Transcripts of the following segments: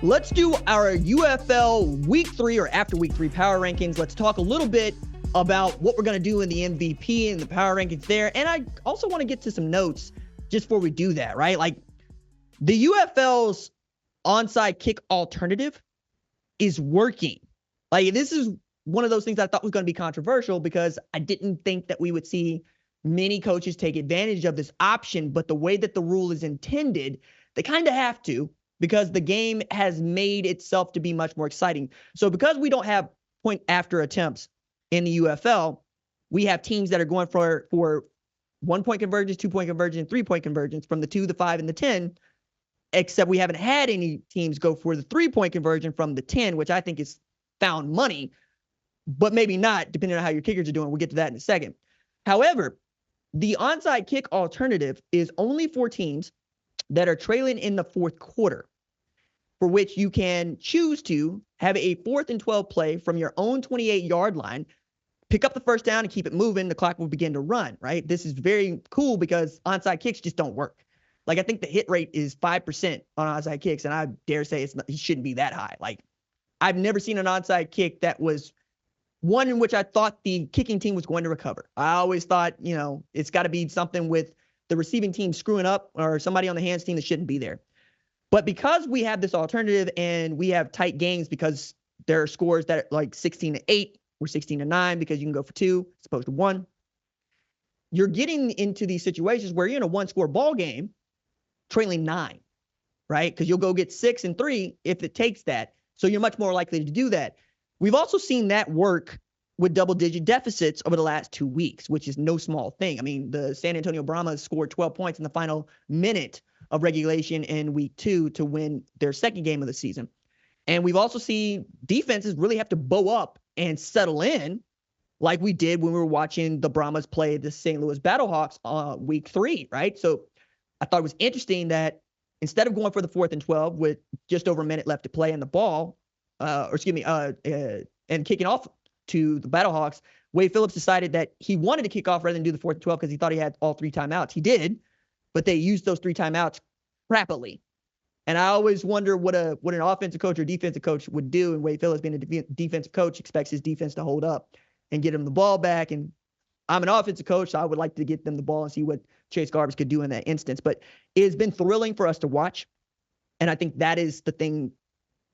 let's do our UFL week 3 or after week 3 power rankings. Let's talk a little bit about what we're going to do in the MVP and the power rankings there. And I also want to get to some notes just before we do that, right? Like the UFL's onside kick alternative is working. Like this is one of those things I thought was going to be controversial because I didn't think that we would see many coaches take advantage of this option. But the way that the rule is intended, they kind of have to, because the game has made itself to be much more exciting. So because we don't have point after attempts in the UFL, we have teams that are going for 1-point convergence, 2-point convergence, 3-point convergence from the 2, the 5, and the 10, except we haven't had any teams go for the 3-point conversion from the 10, which I think is found money, but maybe not, depending on how your kickers are doing. We'll get to that in a second. However, the onside kick alternative is only for teams that are trailing in the fourth quarter, for which you can choose to have a 4th and 12 play from your own 28-yard line, pick up the first down and keep it moving. The clock will begin to run, right? This is very cool because onside kicks just don't work. Like I think the hit rate is 5% on onside kicks, and I dare say it shouldn't be that high. Like I've never seen an onside kick that was one in which I thought the kicking team was going to recover. I always thought, it's got to be something with the receiving team screwing up or somebody on the hands team that shouldn't be there. But because we have this alternative and we have tight games because there are scores that are like 16-8 or 16-9 because you can go for 2 as opposed to 1, you're getting into these situations where you're in a 1-score ball game trailing 9, right? Because you'll go get 6 and 3 if it takes that. So you're much more likely to do that. We've also seen that work with double-digit deficits over the last 2 weeks, which is no small thing. I mean, the San Antonio Brahmas scored 12 points in the final minute of regulation in week 2 to win their second game of the season. And we've also seen defenses really have to bow up and settle in like we did when we were watching the Brahmas play the St. Louis Battlehawks week 3, right? So I thought it was interesting that instead of going for the 4th and 12 with just over a minute left to play in the ball, and kicking off to the Battlehawks, Wade Phillips decided that he wanted to kick off rather than do the 4th and 12 because he thought he had all 3 timeouts. He did, but they used those 3 timeouts crappily. And I always wonder what an offensive coach or defensive coach would do. And Wade Phillips, being a defensive coach, expects his defense to hold up and get him the ball back. And I'm an offensive coach, so I would like to get them the ball and see what Chase Garbers could do in that instance. But it has been thrilling for us to watch. And I think that is the thing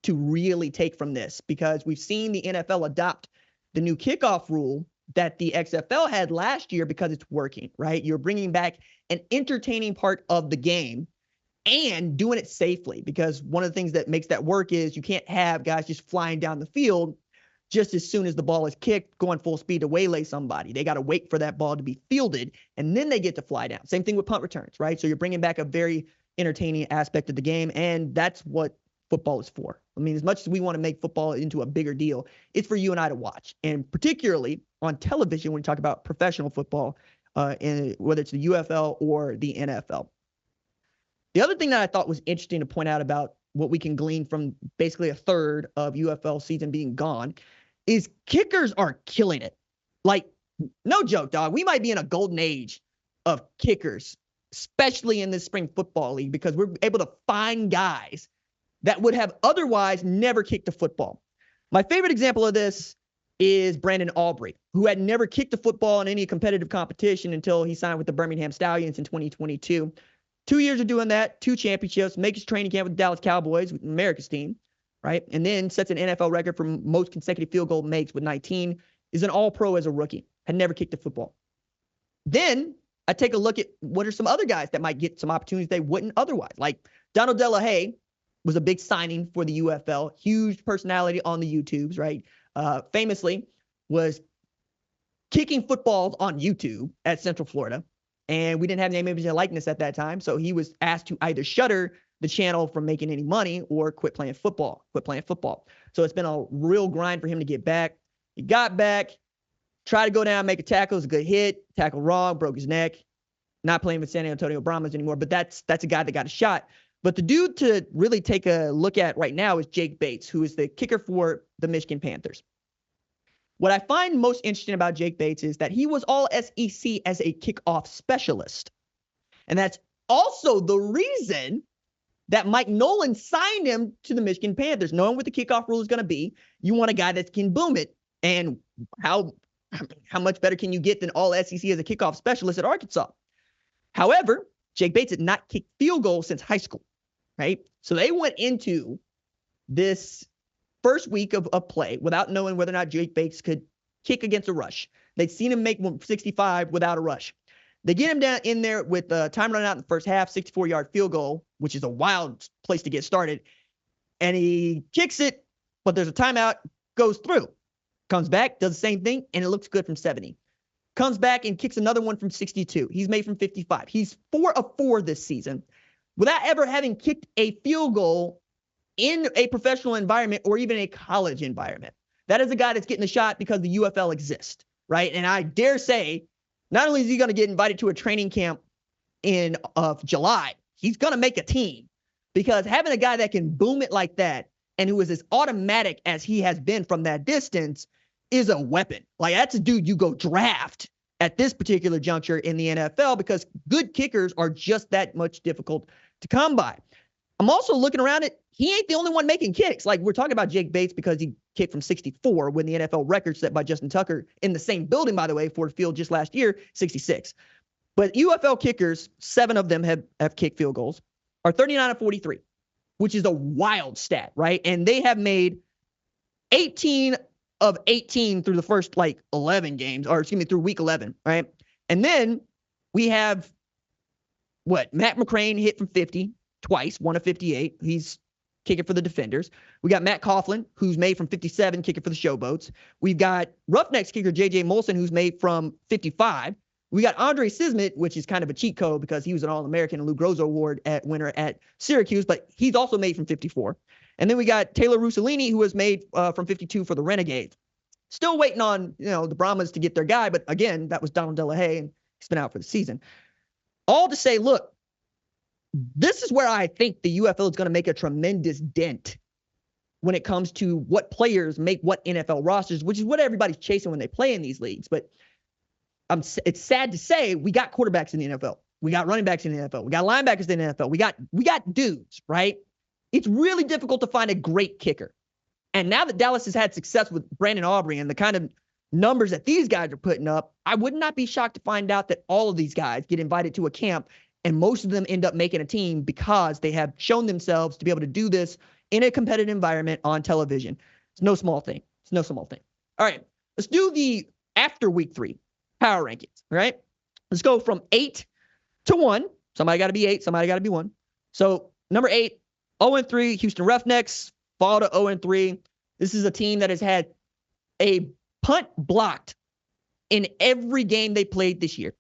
to really take from this, because we've seen the NFL adopt the new kickoff rule that the XFL had last year because it's working, right? You're bringing back an entertaining part of the game and doing it safely, because one of the things that makes that work is you can't have guys just flying down the field just as soon as the ball is kicked, going full speed to waylay somebody. They got to wait for that ball to be fielded, and then they get to fly down. Same thing with punt returns, right? So you're bringing back a very entertaining aspect of the game, and that's what football is for. I mean, as much as we want to make football into a bigger deal, it's for you and I to watch. And particularly on television, when we talk about professional football, whether it's the UFL or the NFL. The other thing that I thought was interesting to point out about what we can glean from basically a third of UFL season being gone is kickers are killing it. Like, no joke, dog. We might be in a golden age of kickers, especially in this spring football league, because we're able to find guys that would have otherwise never kicked a football. My favorite example of this is Brandon Aubrey, who had never kicked a football in any competitive competition until he signed with the Birmingham Stallions in 2022. 2 years of doing that, 2 championships, makes his training camp with the Dallas Cowboys, with America's team, right? And then sets an NFL record for most consecutive field goal makes with 19, is an all-pro as a rookie, had never kicked a football. Then I take a look at what are some other guys that might get some opportunities they wouldn't otherwise. Like Donald Delahaye was a big signing for the UFL, huge personality on the YouTubes, right? Famously was kicking footballs on YouTube at Central Florida. And we didn't have name, image, and likeness at that time. So he was asked to either shutter the channel from making any money or quit playing football. So it's been a real grind for him to get back. He got back, tried to go down, make a tackle. It was a good hit. Tackle wrong, broke his neck. Not playing with San Antonio Brahmas anymore. But that's a guy that got a shot. But the dude to really take a look at right now is Jake Bates, who is the kicker for the Michigan Panthers. What I find most interesting about Jake Bates is that he was all SEC as a kickoff specialist. And that's also the reason that Mike Nolan signed him to the Michigan Panthers, knowing what the kickoff rule is going to be. You want a guy that can boom it. And how much better can you get than all SEC as a kickoff specialist at Arkansas? However, Jake Bates had not kicked field goals since high school, right? So they went into this first week of play without knowing whether or not Jake Bates could kick against a rush. They'd seen him make 65 without a rush. They get him down in there with time running out in the first half, 64-yard field goal, which is a wild place to get started. And he kicks it, but there's a timeout, goes through. Comes back, does the same thing, and it looks good from 70. Comes back and kicks another one from 62. He's made from 55. He's 4 of 4 this season without ever having kicked a field goal in a professional environment or even a college environment. That is a guy that's getting a shot because the UFL exists, right? And I dare say, not only is he going to get invited to a training camp in July, he's going to make a team, because having a guy that can boom it like that and who is as automatic as he has been from that distance is a weapon. Like, that's a dude you go draft at this particular juncture in the NFL, because good kickers are just that much difficult to come by. I'm also looking around it. He ain't the only one making kicks. Like, we're talking about Jake Bates because he kicked from 64 when the NFL record set by Justin Tucker in the same building, by the way, Ford Field just last year, 66. But UFL kickers, 7 of them have kicked field goals, are 39 of 43, which is a wild stat, right? And they have made 18 of 18 through the first 11 games, or excuse me, through week 11, right? And then we have Matt McCrane hit from 50 twice, 1 of 58. He's kicking for the Defenders. We got Matt Coughlin, who's made from 57, kicking for the Showboats. We've got Roughnecks kicker J.J. Molson, who's made from 55. We got Andre Sismet, which is kind of a cheat code because he was an All-American and Lou Groza Award winner at Syracuse, but he's also made from 54. And then we got Taylor Russolini, who was made from 52 for the Renegades. Still waiting on, the Brahmas to get their guy, but again, that was Donald Delahaye, and he's been out for the season. All to say, look, this is where I think the UFL is going to make a tremendous dent when it comes to what players make what NFL rosters, which is what everybody's chasing when they play in these leagues. But it's sad to say we got quarterbacks in the NFL. We got running backs in the NFL. We got linebackers in the NFL. We got dudes, right? It's really difficult to find a great kicker. And now that Dallas has had success with Brandon Aubrey and the kind of numbers that these guys are putting up, I would not be shocked to find out that all of these guys get invited to a camp and most of them end up making a team because they have shown themselves to be able to do this in a competitive environment on television. It's no small thing. It's no small thing. All right, let's do the after week 3 power rankings, all right? Let's go from 8 to 1. Somebody got to be 8. Somebody got to be 1. So number 8, 0-3, Houston Roughnecks, fall to 0-3. This is a team that has had a punt blocked in every game they played this year.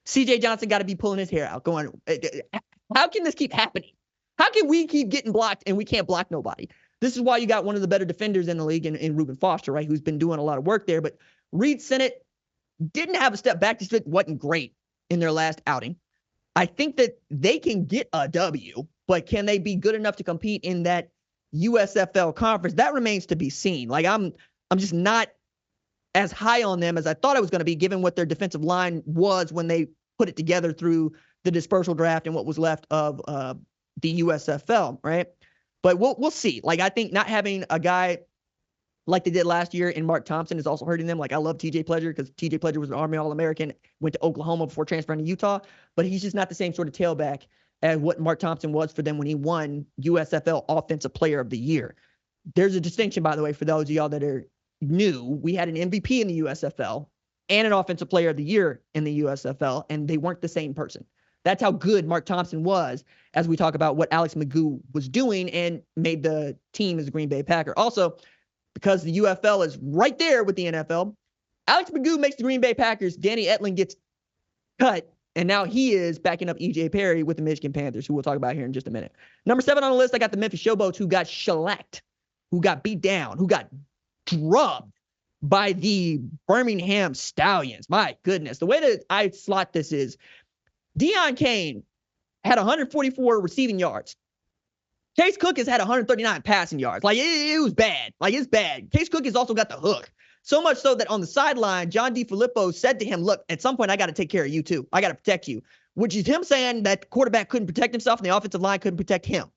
CJ Johnson got to be pulling his hair out, going, how can this keep happening? How can we keep getting blocked and we can't block nobody? This is why you got one of the better defenders in the league in Reuben Foster, right, who's been doing a lot of work there. But Reed Sennett didn't have a step back. Just wasn't great in their last outing. I think that they can get a W, but can they be good enough to compete in that USFL conference? That remains to be seen. Like, I'm just not as high on them as I thought I was going to be, given what their defensive line was when they put it together through the dispersal draft and what was left of the USFL, right? But we'll see. Like, I think not having a guy like they did last year in Mark Thompson is also hurting them. Like, I love TJ Pledger because TJ Pledger was an Army All-American, went to Oklahoma before transferring to Utah, but he's just not the same sort of tailback as what Mark Thompson was for them when he won USFL Offensive Player of the Year. There's a distinction, by the way, for those of y'all that are new. We had an MVP in the USFL and an Offensive Player of the Year in the USFL, and they weren't the same person. That's how good Mark Thompson was, as we talk about what Alex Magoo was doing and made the team as a Green Bay Packer. Also, because the UFL is right there with the NFL, Alex Magoo makes the Green Bay Packers. Danny Etling gets cut, and now he is backing up E.J. Perry with the Michigan Panthers, who we'll talk about here in just a minute. Number 7 on the list, I got the Memphis Showboats, who got shellacked, who got beat down, who got drubbed by the Birmingham Stallions. My goodness. The way that I slot this is Deion Kane had 144 receiving yards. Case Cook has had 139 passing yards. Like, it was bad. Like, it's bad. Case Cook has also got the hook. So much so that on the sideline, John DeFilippo said to him, look, at some point, I got to take care of you too. I got to protect you, which is him saying that the quarterback couldn't protect himself and the offensive line couldn't protect him.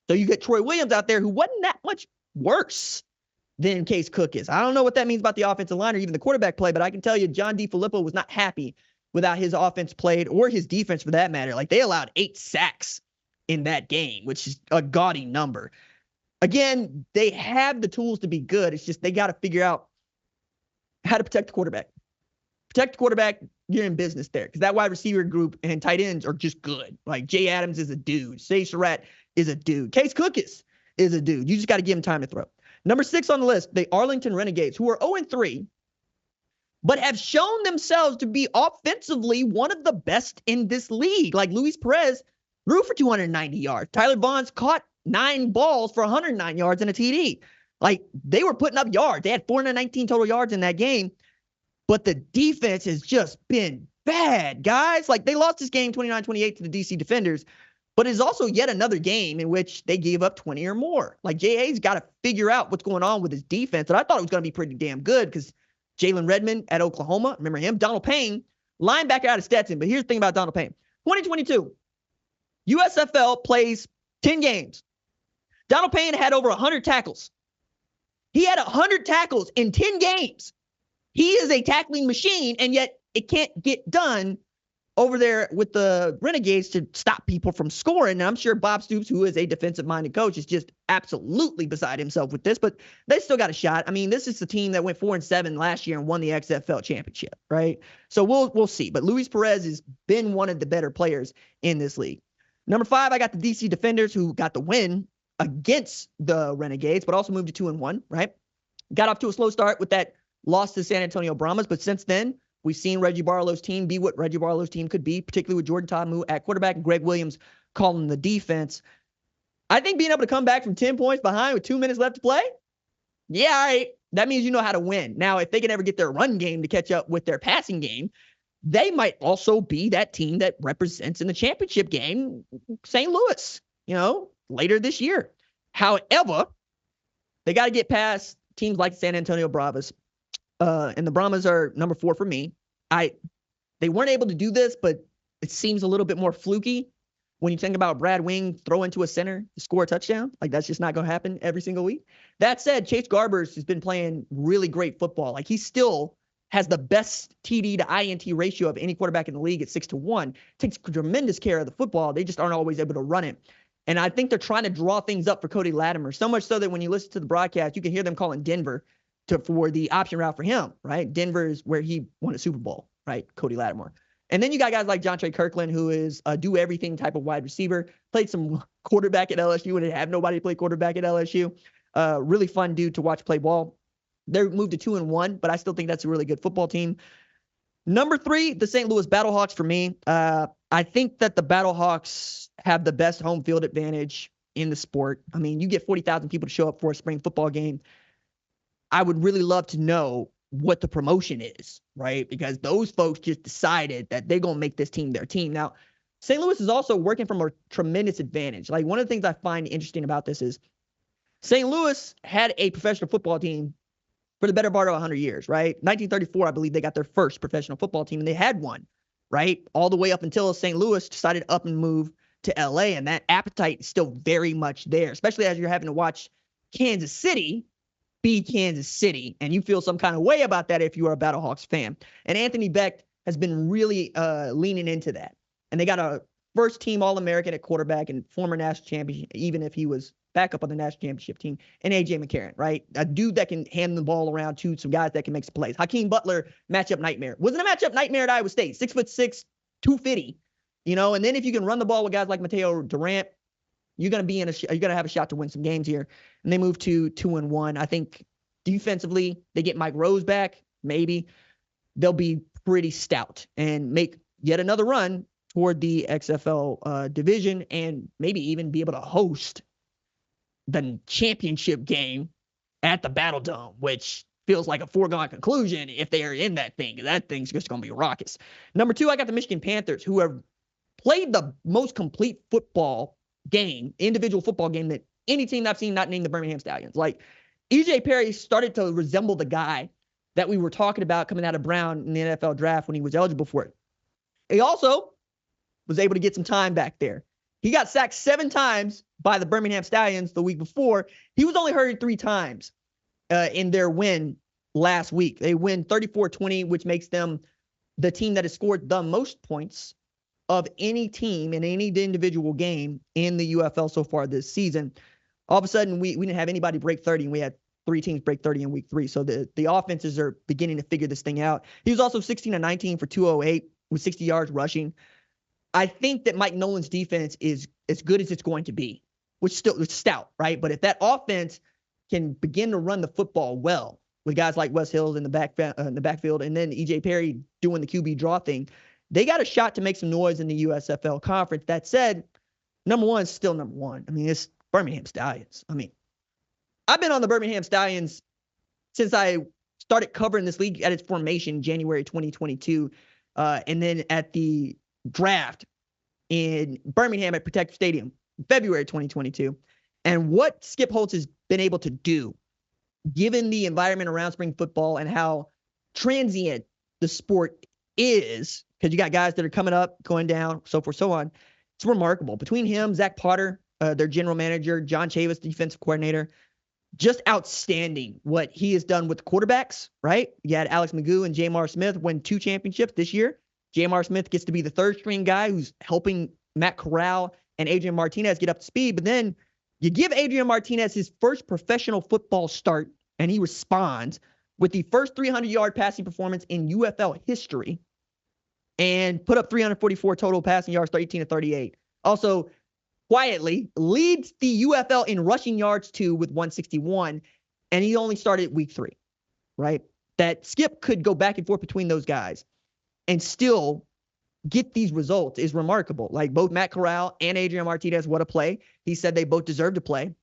So you get Troy Williams out there who wasn't that much worse than Case Cook is. I don't know what that means about the offensive line or even the quarterback play, but I can tell you John DeFilippo was not happy with how his offense played, or his defense for that matter. Like, they allowed 8 sacks in that game, which is a gaudy number. Again, they have the tools to be good. It's just they got to figure out how to protect the quarterback. Protect the quarterback, you're in business there, because that wide receiver group and tight ends are just good. Like, Jay Adams is a dude. Say Surratt is a dude. Case Cook is a dude. You just got to give him time to throw. Number 6 on the list, the Arlington Renegades, who are 0-3, but have shown themselves to be offensively one of the best in this league. Like, Luis Perez threw for 290 yards. Tyler Vaughn's caught 9 balls for 109 yards and a TD. Like, they were putting up yards. They had 419 total yards in that game, but the defense has just been bad, guys. Like, they lost this game 29-28 to the DC Defenders, but it's also yet another game in which they gave up 20 or more. Like, J.A.'s got to figure out what's going on with his defense, and I thought it was going to be pretty damn good because Jalen Redmond at Oklahoma, remember him? Donald Payne, linebacker out of Stetson. But here's the thing about Donald Payne. 2022, USFL plays 10 games. Donald Payne had over 100 tackles. He had 100 tackles in 10 games. He is a tackling machine, and yet it can't get done over there with the Renegades to stop people from scoring. And I'm sure Bob Stoops, who is a defensive-minded coach, is just absolutely beside himself with this, but they still got a shot. I mean, this is the team that went 4-7 last year and won the XFL championship, right? So we'll see. But Luis Perez has been one of the better players in this league. Number 5, I got the DC Defenders, who got the win against the Renegades, but also moved to 2-1, right? Got off to a slow start with that loss to San Antonio Brahmas, but since then, we've seen Reggie Barlow's team be what Reggie Barlow's team could be, particularly with Jordan Ta'amu at quarterback and Greg Williams calling the defense. I think being able to come back from 10 points behind with 2 minutes left to play, yeah, all right, that means you know how to win. Now, if they can ever get their run game to catch up with their passing game, they might also be that team that represents in the championship game St. Louis, later this year. However, they got to get past teams like San Antonio Brahmas. And the Brahmas are number 4 for me. They weren't able to do this, but it seems a little bit more fluky when you think about Brad Wing throw into a center to score a touchdown. Like, that's just not going to happen every single week. That said, Chase Garbers has been playing really great football. Like, he still has the best TD to INT ratio of any quarterback in the league at 6-1. Takes tremendous care of the football. They just aren't always able to run it. And I think they're trying to draw things up for Cody Latimer, so much so that when you listen to the broadcast, you can hear them calling Denver for the option route for him, right? Denver is where he won a Super Bowl, right? Cody Latimer. And then you got guys like John Trey Kirkland, who is a do-everything type of wide receiver, played some quarterback at LSU and didn't have nobody play quarterback at LSU. Really fun dude to watch play ball. They're moved to 2-1, but I still think that's a really good football team. Number 3, the St. Louis Battlehawks for me. I think that the Battlehawks have the best home field advantage in the sport. I mean, you get 40,000 people to show up for a spring football game. I would really love to know what the promotion is, right? Because those folks just decided that they're going to make this team their team. Now, St. Louis is also working from a tremendous advantage. Like, one of the things I find interesting about this is St. Louis had a professional football team for the better part of 100 years, right? 1934, I believe they got their first professional football team, and they had one, right? All the way up until St. Louis decided to up and move to LA, and that appetite is still very much there, especially as you're having to watch Kansas City be Kansas City, and you feel some kind of way about that if you are a Battlehawks fan. And Anthony Becht has been really leaning into that. And they got a first-team All-American at quarterback and former national champion, even if he was back up on the national championship team, and A.J. McCarron, right? A dude that can hand the ball around to some guys that can make some plays. Hakeem Butler, matchup nightmare. Wasn't a matchup nightmare at Iowa State. 6'6", 250, and then if you can run the ball with guys like Mateo Durant, you're going to have a shot to win some games here. And they move to 2-1. I think defensively, they get Mike Rose back. Maybe they'll be pretty stout and make yet another run toward the XFL division and maybe even be able to host the championship game at the Battle Dome, which feels like a foregone conclusion if they are in that thing. That thing's just going to be raucous. Number 2, I got the Michigan Panthers, who have played the most complete football game, individual football game that any team I've seen not named the Birmingham Stallions. Like, E.J. Perry started to resemble the guy that we were talking about coming out of Brown in the NFL draft when he was eligible for it. He also was able to get some time back there. He got sacked 7 times by the Birmingham Stallions the week before. He was only hurried 3 times in their win last week. They win 34-20, which makes them the team that has scored the most points of any team in any individual game in the UFL so far this season. All of a sudden, we didn't have anybody break 30, and we had 3 teams break 30 in week 3. So the offenses are beginning to figure this thing out. He was also 16-19 for 208 with 60 yards rushing. I think that Mike Nolan's defense is as good as it's going to be, which still is stout, right? But if that offense can begin to run the football well with guys like Wes Hills in the backfield, and then E.J. Perry doing the QB draw thing, they got a shot to make some noise in the USFL conference. That said, number one is still number one. I mean, it's Birmingham Stallions. I mean, I've been on the Birmingham Stallions since I started covering this league at its formation, January 2022, and then at the draft in Birmingham at Protective Stadium, February 2022. And what Skip Holtz has been able to do, given the environment around spring football and how transient the sport is, because you got guys that are coming up, going down, so forth, so on. It's remarkable. Between him, Zach Potter, their general manager, John Chavis, defensive coordinator, just outstanding what he has done with quarterbacks, right? You had Alex Magoo and Jamar Smith win 2 championships this year. Jamar Smith gets to be the 3rd string guy who's helping Matt Corral and Adrian Martinez get up to speed. But then you give Adrian Martinez his first professional football start, and he responds with the first 300-yard passing performance in UFL history and put up 344 total passing yards, 18-38. Also, quietly leads the UFL in rushing yards too with 161, and he only started week 3, right? That Skip could go back and forth between those guys and still get these results is remarkable. Like both Matt Corral and Adrian Martinez, what a play. He said they both deserve to play.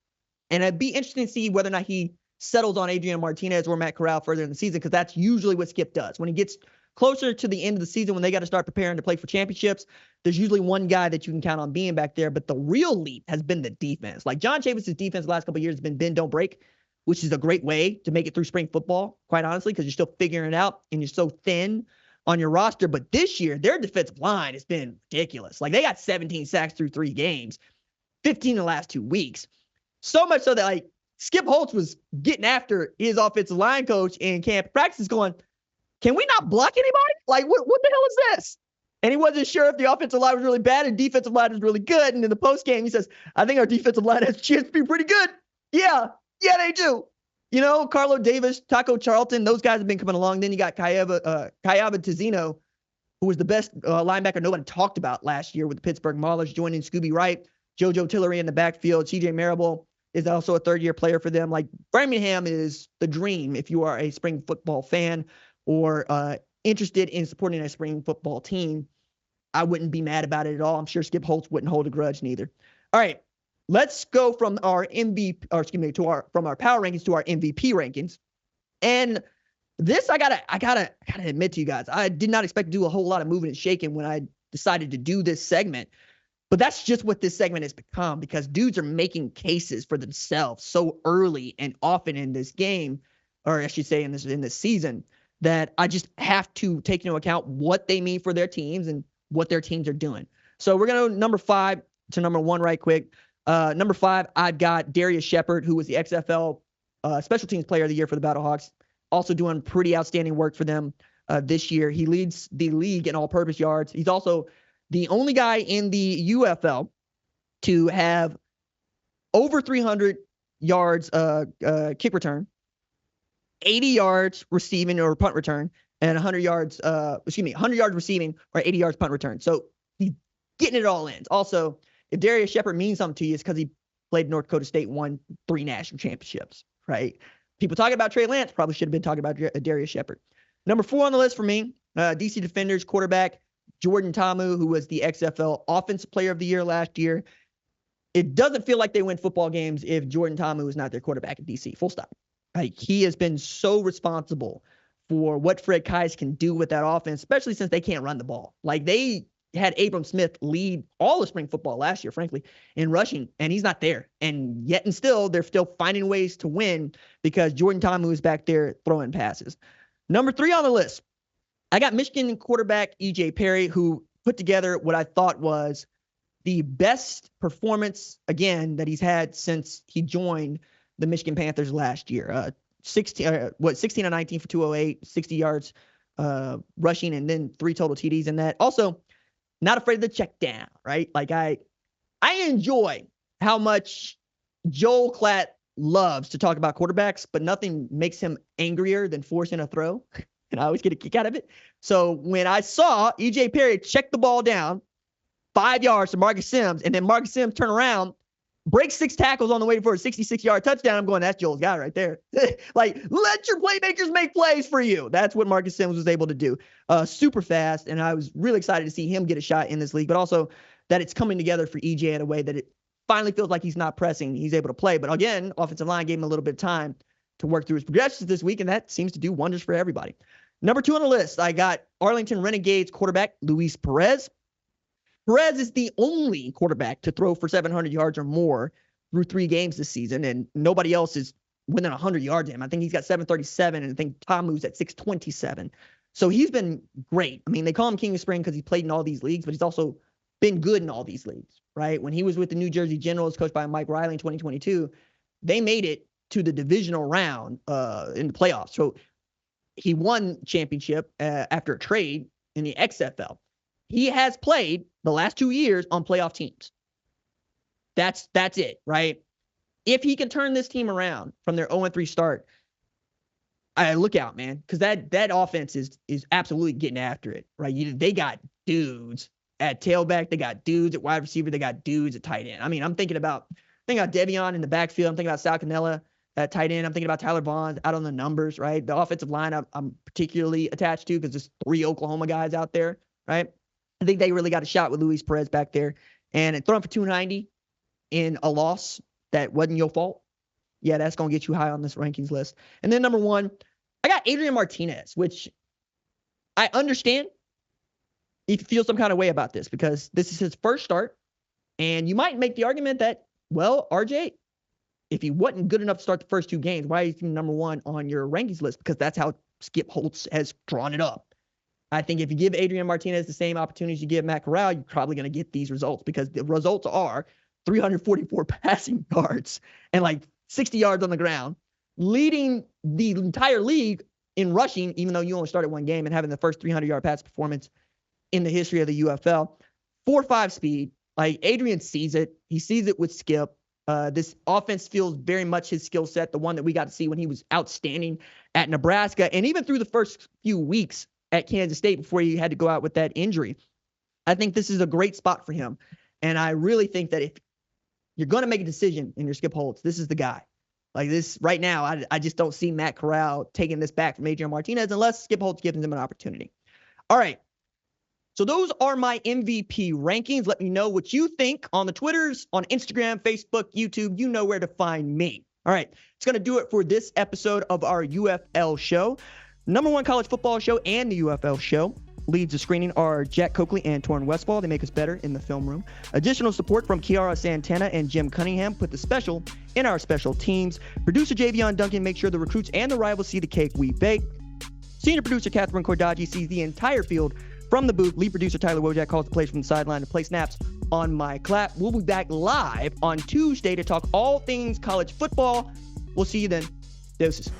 And it'd be interesting to see whether or not he settles on Adrian Martinez or Matt Corral further in the season, because that's usually what Skip does. When he gets closer to the end of the season, when they got to start preparing to play for championships, there's usually one guy that you can count on being back there. But the real leap has been the defense. Like John Chavis' defense the last couple of years has been bend, don't break, which is a great way to make it through spring football, quite honestly, because you're still figuring it out and you're so thin on your roster. But this year, their defensive line has been ridiculous. Like they got 17 sacks through 3 games, 15 in the last 2 weeks. So much so that like Skip Holtz was getting after his offensive line coach in camp practice going, can we not block anybody? Like, what the hell is this? And he wasn't sure if the offensive line was really bad and defensive line was really good. And in the post game, he says, I think our defensive line has a chance to be pretty good. Yeah, they do. You know, Carlo Davis, Taco Charlton, those guys have been coming along. Then you got Kayaba Tizino, who was the best linebacker nobody talked about last year with the Pittsburgh Maulers, joining Scooby Wright, JoJo Tillery in the backfield. CJ Marable is also a 3rd-year player for them. Like, Birmingham is the dream if you are a spring football fan or interested in supporting a spring football team. I wouldn't be mad about it at all. I'm sure Skip Holtz wouldn't hold a grudge neither. All right. Let's go from our from our power rankings to our MVP rankings. And this, I gotta admit to you guys, I did not expect to do a whole lot of moving and shaking when I decided to do this segment. But that's just what this segment has become, because dudes are making cases for themselves so early and often in this game, or I should say in this season, that I just have to take into account what they mean for their teams and what their teams are doing. So we're going to go number 5 to number 1 right quick. Number 5, I've got Darius Shepard, who was the XFL Special Teams Player of the Year for the Battlehawks, also doing pretty outstanding work for them this year. He leads the league in all-purpose yards. He's also the only guy in the UFL to have over 300 yards kick return, 80 yards receiving or punt return, and 100 yards receiving or 80 yards punt return. So he's getting it all in. Also, if Darius Shepard means something to you, it's because he played North Dakota State, won 3 national championships, right? People talking about Trey Lance probably should have been talking about Darius Shepard. Number 4 on the list for me, DC Defenders quarterback Jordan Tamu, who was the XFL Offensive Player of the Year last year. It doesn't feel like they win football games if Jordan Tamu is not their quarterback at DC, full stop. Like, he has been so responsible for what Fred Kais can do with that offense, especially since they can't run the ball. Like, they had Abram Smith lead all of spring football last year, frankly, in rushing, and he's not there. And yet and still, they're still finding ways to win because Jordan Tamu is back there throwing passes. Number 3 on the list, I got Michigan quarterback E.J. Perry, who put together what I thought was the best performance, again, that he's had since he joined the Michigan Panthers last year. 16 and 19 for 208, 60 yards rushing, and then 3 total TDs in that. Also, not afraid of the check down, right? Like I enjoy how much Joel Klatt loves to talk about quarterbacks, but nothing makes him angrier than forcing a throw. And I always get a kick out of it. So when I saw E.J. Perry check the ball down 5 yards to Marcus Sims, and then Marcus Sims turn around, break 6 tackles on the way for a 66-yard touchdown, I'm going, that's Joel's guy right there. Like, let your playmakers make plays for you. That's what Marcus Sims was able to do. Super fast, and I was really excited to see him get a shot in this league, but also that it's coming together for EJ in a way that it finally feels like he's not pressing. He's able to play. But again, offensive line gave him a little bit of time to work through his progressions this week, and that seems to do wonders for everybody. Number 2 on the list, I got Arlington Renegades quarterback Luis Perez. Perez is the only quarterback to throw for 700 yards or more through 3 games this season, and nobody else is within 100 yards of him. I think he's got 737, and I think Tamu's at 627. So he's been great. I mean, they call him King of Spring because he played in all these leagues, but he's also been good in all these leagues, right? When he was with the New Jersey Generals, coached by Mike Riley in 2022, they made it to the divisional round in the playoffs. So he won championship after a trade in the XFL. He has played the last 2 years on playoff teams. That's it, right? If he can turn this team around from their 0-3 start, I look out, man, because that offense is absolutely getting after it, right? They got dudes at tailback, they got dudes at wide receiver, they got dudes at tight end. I mean, I'm thinking about Devion in the backfield. I'm thinking about Sal Cannella at tight end. I'm thinking about Tyler Vaughn out on the numbers, right? The offensive line I'm particularly attached to because there's 3 Oklahoma guys out there, right? I think they really got a shot with Luis Perez back there. And throwing for 290 in a loss that wasn't your fault, yeah, that's going to get you high on this rankings list. And then number 1, I got Adrian Martinez, which I understand if you feel some kind of way about this because this is his first start. And you might make the argument that, well, RJ, if he wasn't good enough to start the first 2 games, why is he number 1 on your rankings list? Because that's how Skip Holtz has drawn it up. I think if you give Adrian Martinez the same opportunities you give Matt Corral, you're probably going to get these results because the results are 344 passing yards and like 60 yards on the ground, leading the entire league in rushing, even though you only started 1 game, and having the first 300-yard pass performance in the history of the UFL. 4.5 speed. Like, Adrian sees it. He sees it with Skip. This offense feels very much his skill set, the one that we got to see when he was outstanding at Nebraska, and even through the first few weeks at Kansas State before he had to go out with that injury. I think this is a great spot for him. And I really think that if you're going to make a decision in your Skip Holtz, this is the guy. Like this right now, I just don't see Matt Corral taking this back from Adrian Martinez unless Skip Holtz gives him an opportunity. All right. So those are my MVP rankings. Let me know what you think on the Twitters, on Instagram, Facebook, YouTube. You know where to find me. All right. It's going to do it for this episode of our UFL show. Number 1 college football show and the UFL show. Leads the screening are Jack Coakley and Torrin Westfall. They make us better in the film room. Additional support from Kiara Santana and Jim Cunningham put the special in our special teams. Producer Javion Duncan makes sure the recruits and the rivals see the cake we bake. Senior producer Catherine Cordaji sees the entire field from the booth. Lead producer Tyler Wojak calls the plays from the sideline to play snaps on my clap. We'll be back live on Tuesday to talk all things college football. We'll see you then. Deuces.